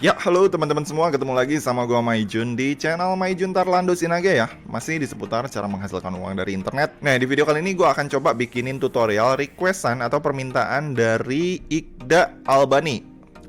Ya, halo teman-teman semua, ketemu lagi sama gua Maijun di channel Maijun Tarlando Sinaga ya. Masih di seputar cara menghasilkan uang dari internet. Nah, di video kali ini gua akan coba bikinin tutorial requestan atau permintaan dari Iqda Albani.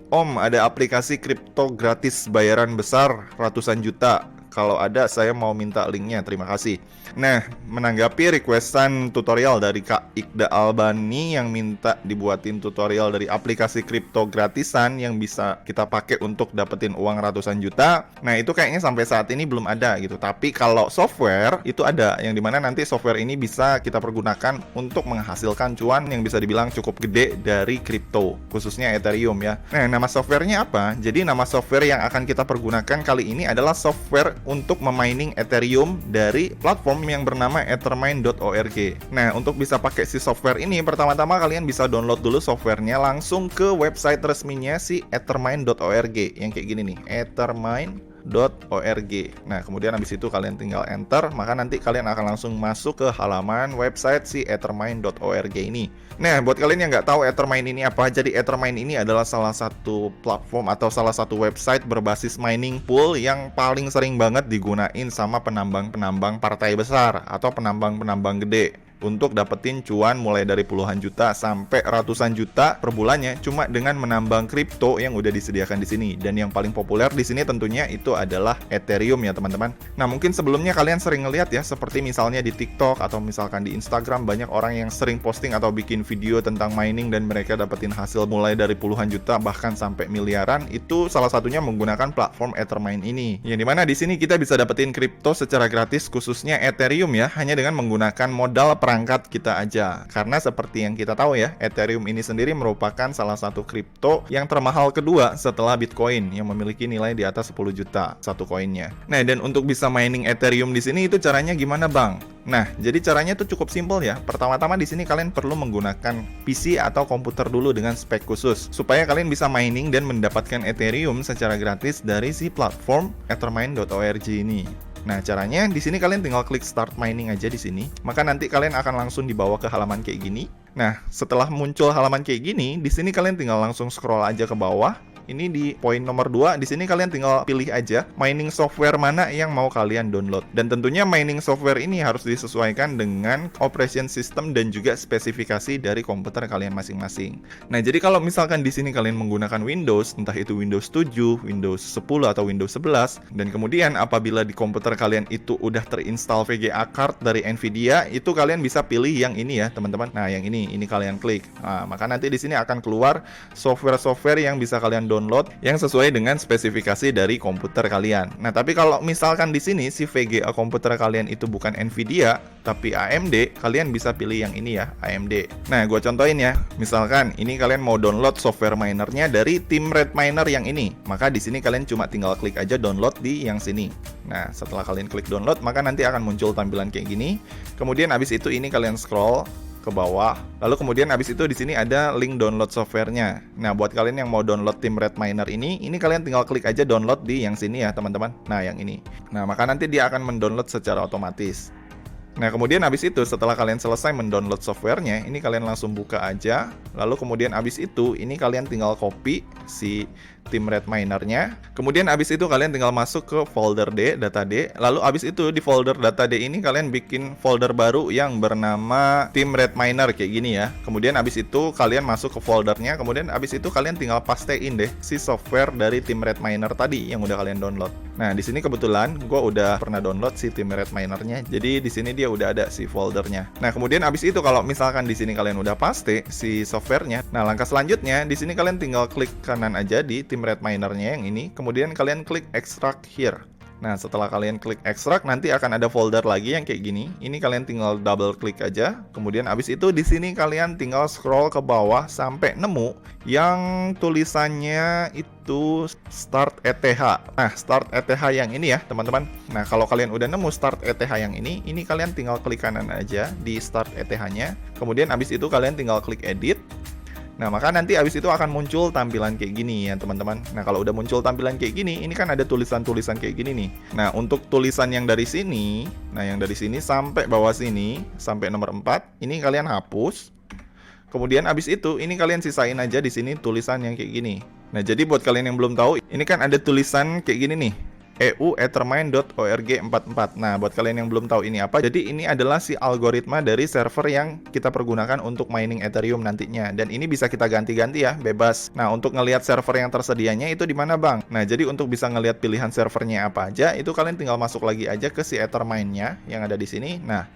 Om, ada aplikasi kripto gratis bayaran besar ratusan juta. Kalau ada, saya mau minta linknya, terima kasih. Nah, menanggapi requestan tutorial dari Kak Iqda Albani yang minta dibuatin tutorial dari aplikasi kripto gratisan yang bisa kita pakai untuk dapetin uang ratusan juta. Nah, itu kayaknya sampai saat ini belum ada gitu. Tapi kalau software itu ada, yang dimana nanti software ini bisa kita pergunakan untuk menghasilkan cuan yang bisa dibilang cukup gede dari kripto, khususnya Ethereum ya. Nah, nama softwarenya apa? Jadi nama software yang akan kita pergunakan kali ini adalah software untuk memining Ethereum dari platform yang bernama ethermine.org. Nah, untuk bisa pakai si software ini, pertama-tama kalian bisa download dulu softwarenya langsung ke website resminya si ethermine.org yang kayak gini nih, ethermine.org. Nah, kemudian habis itu kalian tinggal enter, maka nanti kalian akan langsung masuk ke halaman website si ethermine.org ini. Nah, buat kalian yang nggak tahu Ethermine ini apa, jadi Ethermine ini adalah salah satu platform atau salah satu website berbasis mining pool yang paling sering banget digunain sama penambang-penambang partai besar atau penambang-penambang gede untuk dapetin cuan mulai dari puluhan juta sampai ratusan juta per bulannya cuma dengan menambang kripto yang udah disediakan di sini. Dan yang paling populer di sini tentunya itu adalah Ethereum ya teman-teman. Nah, mungkin sebelumnya kalian sering ngeliat ya, seperti misalnya di TikTok atau misalkan di Instagram, banyak orang yang sering posting atau bikin video tentang mining dan mereka dapetin hasil mulai dari puluhan juta bahkan sampai miliaran. Itu salah satunya menggunakan platform Ethermine ini. Yang dimana di sini kita bisa dapetin kripto secara gratis, khususnya Ethereum ya, hanya dengan menggunakan modal perangkat kita aja. Karena seperti yang kita tahu ya, Ethereum ini sendiri merupakan salah satu kripto yang termahal kedua setelah Bitcoin yang memiliki nilai di atas 10 juta satu koinnya. Nah, dan untuk bisa mining Ethereum di sini itu caranya gimana, Bang? Nah, jadi caranya itu cukup simpel ya. Pertama-tama di sini kalian perlu menggunakan PC atau komputer dulu dengan spek khusus supaya kalian bisa mining dan mendapatkan Ethereum secara gratis dari si platform ethermine.org ini. Nah, caranya di sini kalian tinggal klik start mining aja di sini. Maka nanti kalian akan langsung dibawa ke halaman kayak gini. Nah, setelah muncul halaman kayak gini, di sini kalian tinggal langsung scroll aja ke bawah. Ini di poin nomor 2, di sini kalian tinggal pilih aja mining software mana yang mau kalian download. Dan tentunya mining software ini harus disesuaikan dengan operation system dan juga spesifikasi dari komputer kalian masing-masing. Nah, jadi kalau misalkan di sini kalian menggunakan Windows, entah itu Windows 7, Windows 10 atau Windows 11, dan kemudian apabila di komputer kalian itu udah terinstall VGA card dari Nvidia, itu kalian bisa pilih yang ini ya, teman-teman. Nah, yang ini kalian klik. Nah, maka nanti di sini akan keluar software-software yang bisa kalian download yang sesuai dengan spesifikasi dari komputer kalian. Nah, tapi kalau misalkan di sini si VGA komputer kalian itu bukan Nvidia tapi AMD, kalian bisa pilih yang ini ya, AMD. Nah, gue contohin ya. Misalkan ini kalian mau download software minernya dari tim Red Miner yang ini, maka di sini kalian cuma tinggal klik aja download di yang sini. Nah, setelah kalian klik download, maka nanti akan muncul tampilan kayak gini. Kemudian habis itu ini kalian scroll ke bawah. Lalu kemudian habis itu di sini ada link download softwarenya. Nah, buat kalian yang mau download tim Red Miner ini kalian tinggal klik aja download di yang sini ya, teman-teman. Nah, yang ini. Nah, maka nanti dia akan mendownload secara otomatis. Nah, kemudian habis itu setelah kalian selesai mendownload softwarenya, ini kalian langsung buka aja. Lalu kemudian habis itu ini kalian tinggal copy si tim Red Miner-nya. Kemudian habis itu kalian tinggal masuk ke folder D, data D. Lalu habis itu di folder data D ini kalian bikin folder baru yang bernama tim Red Miner kayak gini ya. Kemudian habis itu kalian masuk ke foldernya. Kemudian habis itu kalian tinggal pastein deh si software dari tim Red Miner tadi yang udah kalian download. Nah, di sini kebetulan gue udah pernah download si tim Red Miner-nya. Jadi di sini dia udah ada si foldernya. Nah, kemudian habis itu kalau misalkan di sini kalian udah paste si softwarenya, nah langkah selanjutnya di sini kalian tinggal klik kanan aja di tim Red Miner-nya yang ini. Kemudian kalian klik extract here. Nah, setelah kalian klik extract, nanti akan ada folder lagi yang kayak gini. Ini kalian tinggal double klik aja. Kemudian habis itu di sini kalian tinggal scroll ke bawah sampai nemu yang tulisannya itu Start ETH. Nah, Start ETH yang ini ya, teman-teman. Nah, kalau kalian udah nemu Start ETH yang ini kalian tinggal klik kanan aja di Start ETH-nya. Kemudian habis itu kalian tinggal klik edit. Nah, maka nanti habis itu akan muncul tampilan kayak gini ya, teman-teman. Nah, kalau udah muncul tampilan kayak gini, ini kan ada tulisan-tulisan kayak gini nih. Nah, untuk tulisan yang dari sini, yang dari sini sampai bawah sini, sampai nomor 4, ini kalian hapus. Kemudian habis itu, ini kalian sisain aja di sini tulisan yang kayak gini. Nah, jadi buat kalian yang belum tahu, ini kan ada tulisan kayak gini nih, eu.ethermine.org 44. Nah, buat kalian yang belum tahu ini apa, jadi ini adalah si algoritma dari server yang kita pergunakan untuk mining Ethereum nantinya. Dan ini bisa kita ganti-ganti ya, bebas. Nah, untuk ngelihat server yang tersedianya itu di mana, Bang? Nah, jadi untuk bisa ngelihat pilihan servernya apa aja, itu kalian tinggal masuk lagi aja ke si Ethermine-nya yang ada di sini. Nah,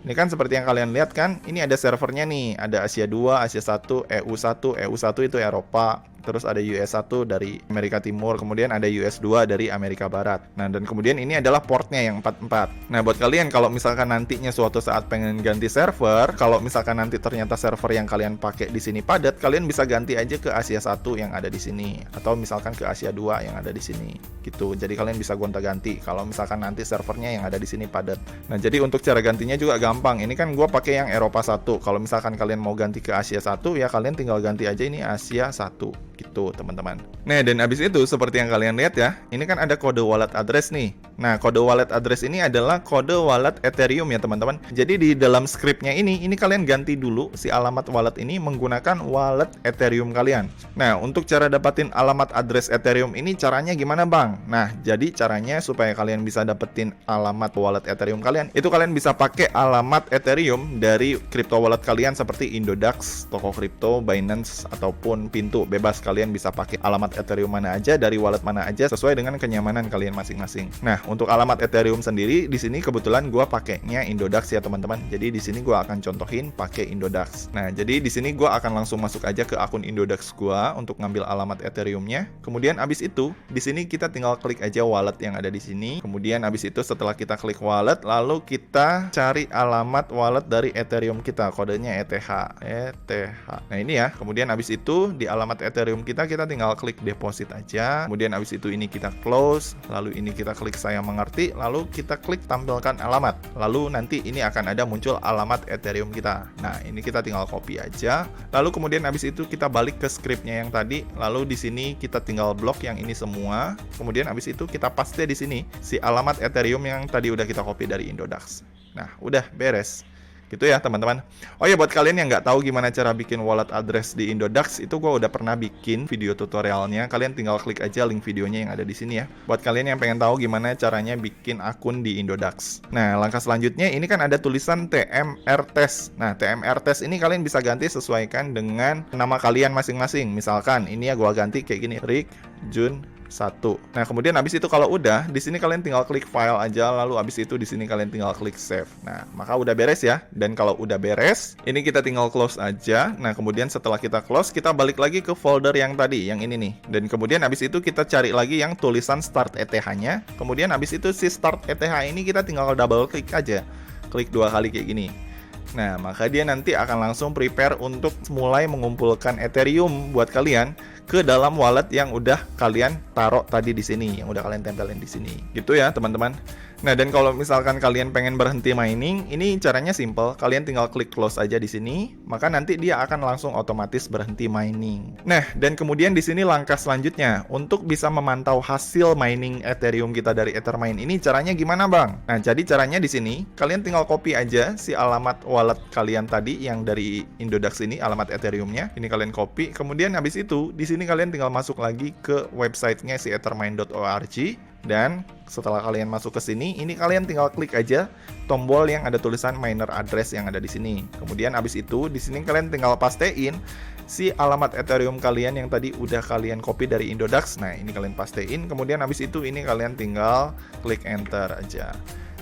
ini kan seperti yang kalian lihat kan, ini ada servernya nih, ada Asia 2, Asia 1, EU1, EU1 itu Eropa, terus ada US1 dari Amerika Timur, kemudian ada US2 dari Amerika Barat. Nah, dan kemudian ini adalah portnya yang 44. Nah, buat kalian kalau misalkan nantinya suatu saat pengen ganti server, kalau misalkan nanti ternyata server yang kalian pakai di sini padat, kalian bisa ganti aja ke Asia 1 yang ada di sini, atau misalkan ke Asia 2 yang ada di sini. Gitu. Jadi kalian bisa gonta-ganti kalau misalkan nanti servernya yang ada di sini padat. Nah, jadi untuk cara gantinya juga gampang. Ini kan gua pakai yang Eropa 1. Kalau misalkan kalian mau ganti ke Asia 1, ya kalian tinggal ganti aja ini Asia 1. Gitu, teman-teman. Nah, dan abis itu seperti yang kalian lihat ya, ini kan ada kode wallet address nih. Nah, kode wallet address ini adalah kode wallet Ethereum ya, teman-teman. Jadi di dalam scriptnya ini kalian ganti dulu si alamat wallet ini menggunakan wallet Ethereum kalian. Nah, untuk cara dapatin alamat address Ethereum ini caranya gimana, Bang? Nah, jadi caranya supaya kalian bisa dapetin alamat wallet Ethereum kalian, itu kalian bisa pakai alamat Ethereum dari crypto wallet kalian seperti Indodax, toko kripto, Binance, ataupun Pintu. Bebas, kalian bisa pakai alamat Ethereum mana aja dari wallet mana aja sesuai dengan kenyamanan kalian masing-masing. Nah, untuk alamat Ethereum sendiri di sini kebetulan gua pakainya Indodax ya, teman-teman. Jadi di sini gua akan contohin pakai Indodax. Nah, jadi di sini gua akan langsung masuk aja ke akun Indodax gua untuk ngambil alamat Ethereumnya. Kemudian abis itu di sini kita tinggal klik aja wallet yang ada di sini. Kemudian abis itu setelah kita klik wallet, lalu kita cari alamat wallet dari Ethereum kita, kodenya ETH. Nah, ini ya. Kemudian abis itu di alamat Ethereum kita tinggal klik deposit aja. Kemudian abis itu ini kita close, lalu ini kita klik saya mengerti, lalu kita klik tampilkan alamat. Lalu nanti ini akan ada muncul alamat Ethereum kita. Nah, ini kita tinggal copy aja. Lalu kemudian abis itu kita balik ke scriptnya yang tadi. Lalu di sini kita tinggal blok yang ini semua. Kemudian abis itu kita paste di sini si alamat Ethereum yang tadi udah kita copy dari Indodax. Nah, udah beres. Gitu ya, teman-teman. Oh ya, buat kalian yang nggak tahu gimana cara bikin wallet address di Indodax, itu gue udah pernah bikin video tutorialnya. Kalian tinggal klik aja link videonya yang ada di sini ya. Buat kalian yang pengen tahu gimana caranya bikin akun di Indodax. Nah, langkah selanjutnya ini kan ada tulisan TMR Test. Nah, TMR Test ini kalian bisa ganti sesuaikan dengan nama kalian masing-masing. Misalkan ini ya gue ganti kayak gini, Rick Jun 1. Nah, kemudian habis itu kalau udah, di sini kalian tinggal klik file aja, lalu habis itu di sini kalian tinggal klik save. Nah, maka udah beres ya. Dan kalau udah beres, ini kita tinggal close aja. Nah, kemudian setelah kita close, kita balik lagi ke folder yang tadi, yang ini nih. Dan kemudian habis itu kita cari lagi yang tulisan start ETH-nya. Kemudian habis itu si start ETH ini kita tinggal double klik aja. Klik 2 kali kayak gini. Nah, maka dia nanti akan langsung prepare untuk mulai mengumpulkan Ethereum buat kalian ke dalam wallet yang udah kalian taruh tadi di sini, yang udah kalian tempelin di sini. Gitu ya, teman-teman. Nah, dan kalau misalkan kalian pengen berhenti mining, ini caranya simple. Kalian tinggal klik close aja di sini, maka nanti dia akan langsung otomatis berhenti mining. Nah, dan kemudian di sini langkah selanjutnya untuk bisa memantau hasil mining Ethereum kita dari Ethermine ini caranya gimana, Bang? Nah, jadi caranya di sini kalian tinggal copy aja si alamat wallet kalian tadi yang dari Indodax ini, alamat Ethereumnya. Ini kalian copy. Kemudian habis itu di sini kalian tinggal masuk lagi ke websitenya si ethermine.org. Dan setelah kalian masuk ke sini, ini kalian tinggal klik aja tombol yang ada tulisan miner address yang ada di sini. Kemudian abis itu di sini kalian tinggal pastein si alamat Ethereum kalian yang tadi udah kalian copy dari Indodax. Nah, ini kalian pastein. Kemudian abis itu ini kalian tinggal klik enter aja.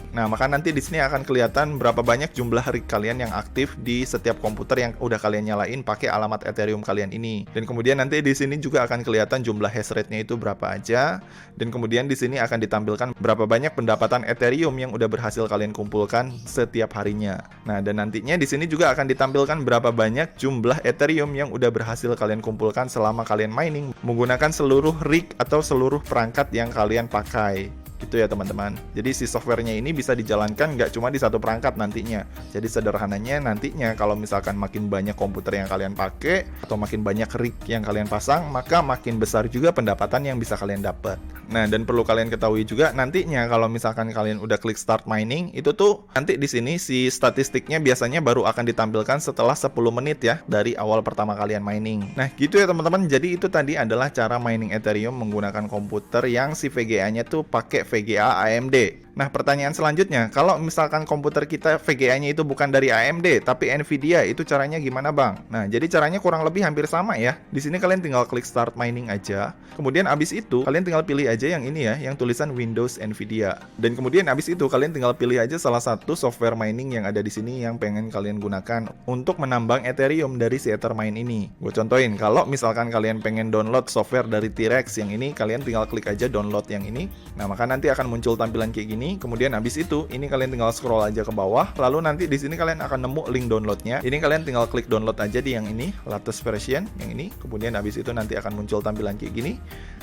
Nah, maka nanti di sini akan kelihatan berapa banyak jumlah rig kalian yang aktif di setiap komputer yang udah kalian nyalain pakai alamat Ethereum kalian ini. Dan kemudian nanti di sini juga akan kelihatan jumlah hash rate-nya itu berapa aja. Dan kemudian di sini akan ditampilkan berapa banyak pendapatan Ethereum yang udah berhasil kalian kumpulkan setiap harinya. Nah, dan nantinya di sini juga akan ditampilkan berapa banyak jumlah Ethereum yang udah berhasil kalian kumpulkan selama kalian mining menggunakan seluruh rig atau seluruh perangkat yang kalian pakai. Gitu ya teman-teman. Jadi si softwarenya ini bisa dijalankan nggak cuma di satu perangkat nantinya. Jadi sederhananya nantinya kalau misalkan makin banyak komputer yang kalian pakai atau makin banyak rig yang kalian pasang, maka makin besar juga pendapatan yang bisa kalian dapat. Nah, dan perlu kalian ketahui juga nantinya kalau misalkan kalian udah klik start mining, itu tuh nanti di sini si statistiknya biasanya baru akan ditampilkan setelah 10 menit ya dari awal pertama kalian mining. Nah, gitu ya teman-teman. Jadi itu tadi adalah cara mining Ethereum menggunakan komputer yang si VGA-nya tuh pakai VGA AMD. Nah, pertanyaan selanjutnya, kalau misalkan komputer kita VGA-nya itu bukan dari AMD, tapi Nvidia, itu caranya gimana, Bang? Nah, jadi caranya kurang lebih hampir sama ya. Di sini kalian tinggal klik Start Mining aja. Kemudian abis itu, kalian tinggal pilih aja yang ini ya, yang tulisan Windows Nvidia. Dan kemudian abis itu, kalian tinggal pilih aja salah satu software mining yang ada di sini yang pengen kalian gunakan untuk menambang Ethereum dari si Ethermine ini. Gue contohin, kalau misalkan kalian pengen download software dari T-Rex yang ini, kalian tinggal klik aja download yang ini. Nah, maka nanti akan muncul tampilan kayak gini. Kemudian habis itu, ini kalian tinggal scroll aja ke bawah. Lalu nanti di sini kalian akan nemu link downloadnya. Ini kalian tinggal klik download aja di yang ini, latest version yang ini. Kemudian habis itu nanti akan muncul tampilan kayak gini.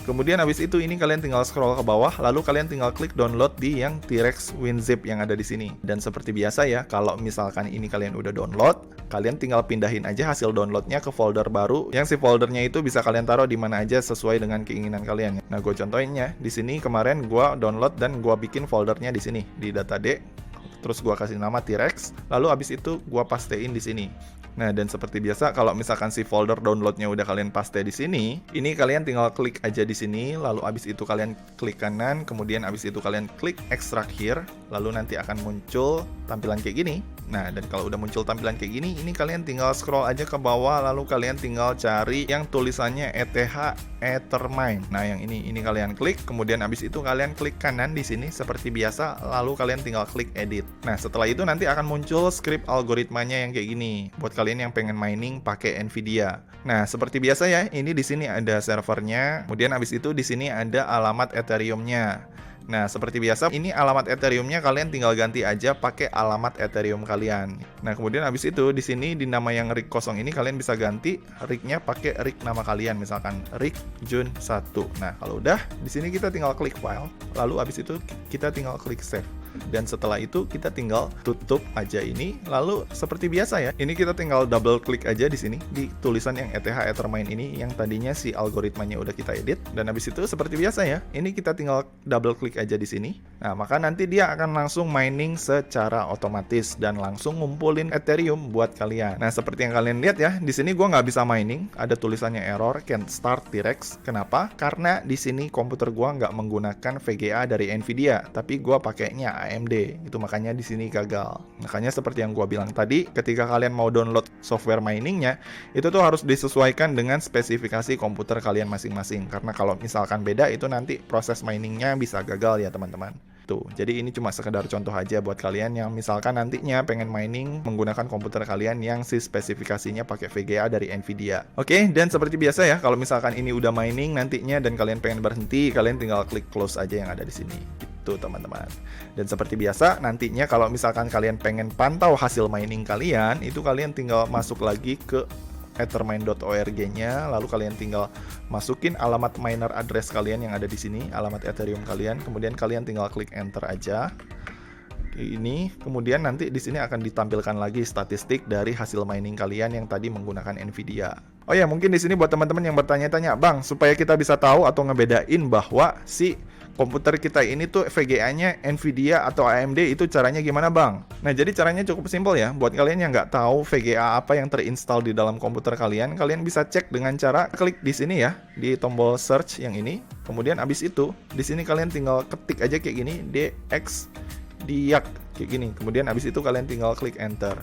Kemudian habis itu ini kalian tinggal scroll ke bawah. Lalu kalian tinggal klik download di yang T-Rex WinZip yang ada di sini. Dan seperti biasa ya, kalau misalkan ini kalian udah download, kalian tinggal pindahin aja hasil downloadnya ke folder baru. Yang si foldernya itu bisa kalian taruh di mana aja sesuai dengan keinginan kalian. Nah, gue contohinnya di sini kemarin gue download dan gue bikin foldernya di sini di data D. Terus gue kasih nama T-Rex. Lalu abis itu gue pastein di sini. Nah, dan seperti biasa kalau misalkan si folder downloadnya udah kalian paste di sini, ini kalian tinggal klik aja di sini, lalu abis itu kalian klik kanan, kemudian abis itu kalian klik extract here, lalu nanti akan muncul tampilan kayak gini. Nah, dan kalau udah muncul tampilan kayak gini, ini kalian tinggal scroll aja ke bawah, lalu kalian tinggal cari yang tulisannya ETH Ethermine. Nah, yang ini kalian klik, kemudian abis itu kalian klik kanan di sini seperti biasa, lalu kalian tinggal klik edit. Nah, setelah itu nanti akan muncul script algoritmanya yang kayak gini buat kalian yang pengen mining pakai Nvidia. Nah, seperti biasa ya, ini di sini ada servernya, kemudian abis itu di sini ada alamat Ethereum-nya. Nah, seperti biasa, ini alamat Ethereum-nya kalian tinggal ganti aja pakai alamat Ethereum kalian. Nah, kemudian habis itu di sini di nama yang rig kosong ini kalian bisa ganti rig-nya pakai rig nama kalian, misalkan rig Jun 1. Nah, kalau udah di sini kita tinggal klik file, lalu habis itu kita tinggal klik save. Dan setelah itu kita tinggal tutup aja ini. Lalu seperti biasa ya, ini kita tinggal double klik aja di sini di tulisan yang ETH Ethermine ini yang tadinya si algoritmanya udah kita edit. Dan habis itu seperti biasa ya, ini kita tinggal double klik aja di sini. Nah, maka nanti dia akan langsung mining secara otomatis dan langsung ngumpulin Ethereum buat kalian. Nah, seperti yang kalian lihat ya, di sini gua nggak bisa mining, ada tulisannya error can't start T-Rex. Kenapa? Karena di sini komputer gua nggak menggunakan VGA dari Nvidia, tapi gua pakainya AMD. Itu makanya di sini gagal. Makanya seperti yang gua bilang tadi, ketika kalian mau download software miningnya, itu tuh harus disesuaikan dengan spesifikasi komputer kalian masing-masing. Karena kalau misalkan beda, itu nanti proses miningnya bisa gagal ya teman-teman. Tuh, jadi ini cuma sekedar contoh aja buat kalian yang misalkan nantinya pengen mining menggunakan komputer kalian yang si spesifikasinya pakai VGA dari Nvidia. Oke, dan seperti biasa ya, kalau misalkan ini udah mining nantinya dan kalian pengen berhenti, kalian tinggal klik close aja yang ada di sini. Gitu teman-teman. Dan seperti biasa, nantinya kalau misalkan kalian pengen pantau hasil mining kalian, itu kalian tinggal masuk lagi ke ethermine.org-nya, lalu kalian tinggal masukin alamat miner address kalian yang ada di sini, alamat Ethereum kalian, kemudian kalian tinggal klik enter aja. Ini, kemudian nanti di sini akan ditampilkan lagi statistik dari hasil mining kalian yang tadi menggunakan Nvidia. Oh ya, mungkin di sini buat teman-teman yang bertanya-tanya, Bang, supaya kita bisa tahu atau ngebedain bahwa si komputer kita ini tuh VGA-nya Nvidia atau AMD, itu caranya gimana, Bang? Nah, jadi caranya cukup simpel ya. Buat kalian yang nggak tahu VGA apa yang terinstall di dalam komputer kalian, kalian bisa cek dengan cara klik di sini ya, di tombol search yang ini. Kemudian abis itu, di sini kalian tinggal ketik aja kayak gini, DXDiag kayak gini. Kemudian abis itu kalian tinggal klik enter.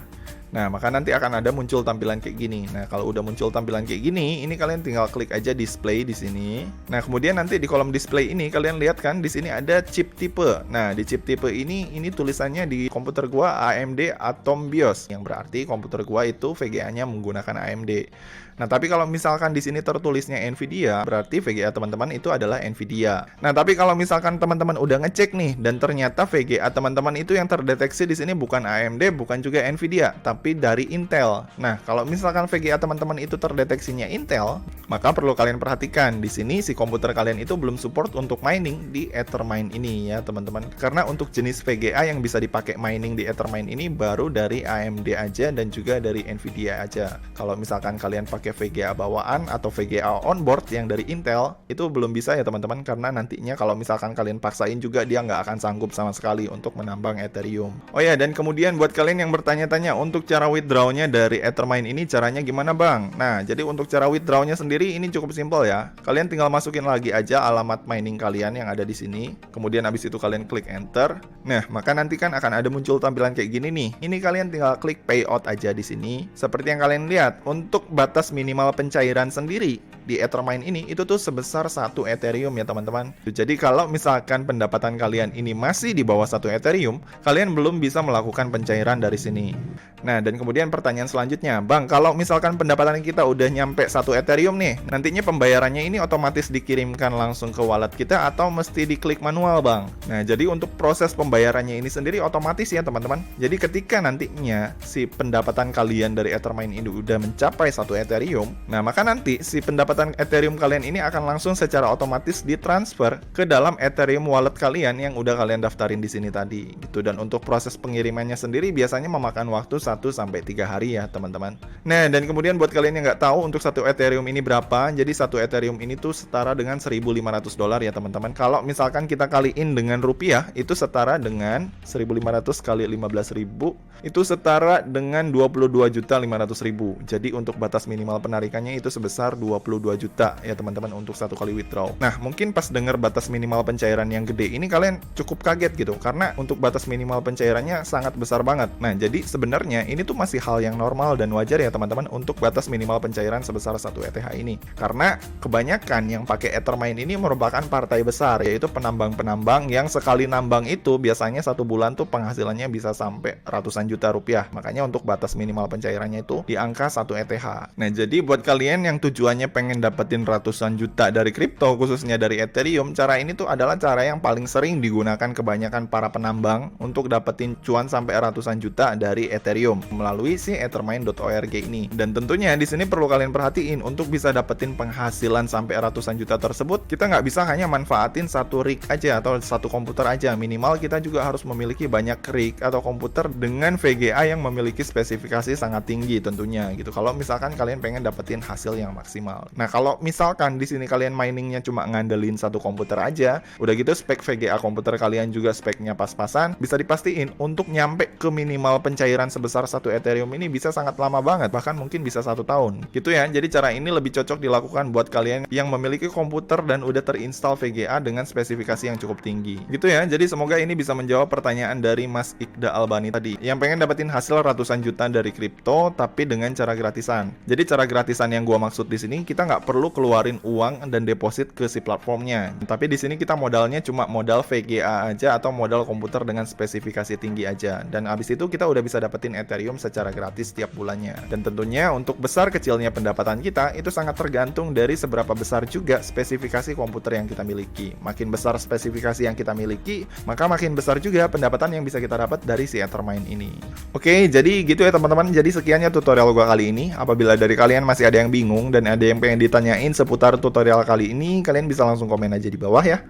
Nah, maka nanti akan ada muncul tampilan kayak gini. Nah, kalau udah muncul tampilan kayak gini, ini kalian tinggal klik aja display di sini. Nah, kemudian nanti di kolom display ini kalian lihat kan di sini ada chip tipe. Nah, di chip tipe ini tulisannya di komputer gua AMD Atom BIOS, yang berarti komputer gua itu VGA-nya menggunakan AMD. Nah, tapi kalau misalkan di sini tertulisnya Nvidia, berarti VGA teman-teman itu adalah Nvidia. Nah, tapi kalau misalkan teman-teman udah ngecek nih dan ternyata VGA teman-teman itu yang terdeteksi di sini bukan AMD, bukan juga Nvidia, tapi tapi dari Intel. Nah, kalau misalkan VGA teman-teman itu terdeteksinya Intel, maka perlu kalian perhatikan di sini si komputer kalian itu belum support untuk mining di Ethermine ini ya teman-teman. Karena untuk jenis VGA yang bisa dipakai mining di Ethermine ini baru dari AMD aja dan juga dari Nvidia aja. Kalau misalkan kalian pakai VGA bawaan atau VGA onboard yang dari Intel, itu belum bisa ya teman-teman, karena nantinya kalau misalkan kalian paksain juga dia nggak akan sanggup sama sekali untuk menambang Ethereum. Oh ya, dan kemudian buat kalian yang bertanya-tanya untuk cara withdrawnya dari Ethermine ini caranya gimana bang? Nah, jadi untuk cara withdrawnya sendiri ini cukup simpel ya. Kalian tinggal masukin lagi aja alamat mining kalian yang ada di sini. Kemudian habis itu kalian klik enter. Nah, maka nanti kan akan ada muncul tampilan kayak gini nih. Ini kalian tinggal klik payout aja di sini. Seperti yang kalian lihat, untuk batas minimal pencairan sendiri di Ethermine ini itu tuh sebesar 1 Ethereum ya teman-teman. Jadi kalau misalkan pendapatan kalian ini masih di bawah 1 Ethereum, kalian belum bisa melakukan pencairan dari sini. Nah, dan kemudian pertanyaan selanjutnya, bang, kalau misalkan pendapatan kita udah nyampe 1 Ethereum nih, nantinya pembayarannya ini otomatis dikirimkan langsung ke wallet kita atau mesti diklik manual bang? Nah, jadi untuk proses pembayarannya ini sendiri otomatis ya teman-teman. Jadi ketika nantinya si pendapatan kalian dari Ethermine ini udah mencapai 1 Ethereum, nah maka nanti si pendapatan Ethereum kalian ini akan langsung secara otomatis ditransfer ke dalam Ethereum wallet kalian yang udah kalian daftarin di sini tadi gitu. Dan untuk proses pengirimannya sendiri biasanya memakan waktu 1-3 hari ya teman-teman. Nah, dan kemudian buat kalian yang nggak tahu untuk 1 Ethereum ini berapa, jadi 1 Ethereum ini tuh setara dengan $1.500 ya teman-teman. Kalau misalkan kita kaliin dengan rupiah, itu setara dengan 1.500 kali 15.000, itu setara dengan 22.500.000. Jadi untuk batas minimal penarikannya itu sebesar 22 juta ya teman-teman untuk satu kali withdraw. Nah, mungkin pas dengar batas minimal pencairan yang gede ini kalian cukup kaget gitu, karena untuk batas minimal pencairannya sangat besar banget. Nah, jadi sebenarnya ini tuh masih hal yang normal dan wajar ya teman-teman untuk batas minimal pencairan sebesar 1 ETH ini. Karena kebanyakan yang pakai Ethermine ini merupakan partai besar, yaitu penambang-penambang yang sekali nambang itu biasanya satu bulan tuh penghasilannya bisa sampai ratusan juta rupiah. Makanya untuk batas minimal pencairannya itu di angka 1 ETH. Nah, jadi buat kalian yang tujuannya pengen dapetin ratusan juta dari kripto, khususnya dari Ethereum, cara ini tuh adalah cara yang paling sering digunakan kebanyakan para penambang untuk dapetin cuan sampai ratusan juta dari Ethereum melalui si ethermine.org ini. Dan tentunya di sini perlu kalian perhatiin, untuk bisa dapetin penghasilan sampai ratusan juta tersebut, kita nggak bisa hanya manfaatin satu rig aja atau satu komputer aja. Minimal kita juga harus memiliki banyak rig atau komputer dengan VGA yang memiliki spesifikasi sangat tinggi tentunya gitu. Kalau misalkan kalian pengen dapetin hasil yang maksimal. Nah, kalau misalkan di sini kalian miningnya cuma ngandelin satu komputer aja, udah gitu spek VGA komputer kalian juga speknya pas-pasan, bisa dipastiin untuk nyampe ke minimal pencairan sebesar 1 Ethereum ini bisa sangat lama banget, bahkan mungkin bisa 1 tahun gitu ya. Jadi cara ini lebih cocok dilakukan buat kalian yang memiliki komputer dan udah terinstall VGA dengan spesifikasi yang cukup tinggi gitu ya. Jadi semoga ini bisa menjawab pertanyaan dari Mas Iqda Albani tadi yang pengen dapetin hasil ratusan juta dari kripto tapi dengan cara gratisan. Jadi cara gratisan yang gua maksud di sini, kita nggak perlu keluarin uang dan deposit ke si platformnya. Tapi di sini kita modalnya cuma modal VGA aja atau modal komputer dengan spesifikasi tinggi aja. Dan abis itu kita udah bisa dapetin Ethereum secara gratis setiap bulannya. Dan tentunya untuk besar kecilnya pendapatan kita itu sangat tergantung dari seberapa besar juga spesifikasi komputer yang kita miliki. Makin besar spesifikasi yang kita miliki, maka makin besar juga pendapatan yang bisa kita dapat dari si Ethermine ini. Oke, jadi gitu ya teman-teman. Jadi sekiannya tutorial gua kali ini. Apabila dari kalian masih ada yang bingung dan ada yang pengen ditanyain seputar tutorial kali ini, kalian bisa langsung komen aja di bawah ya.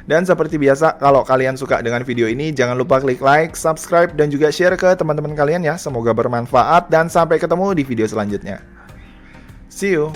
Dan seperti biasa, kalau kalian suka dengan video ini, jangan lupa klik like, subscribe, dan juga share ke teman-teman kalian ya. Semoga bermanfaat dan sampai ketemu di video selanjutnya. See you!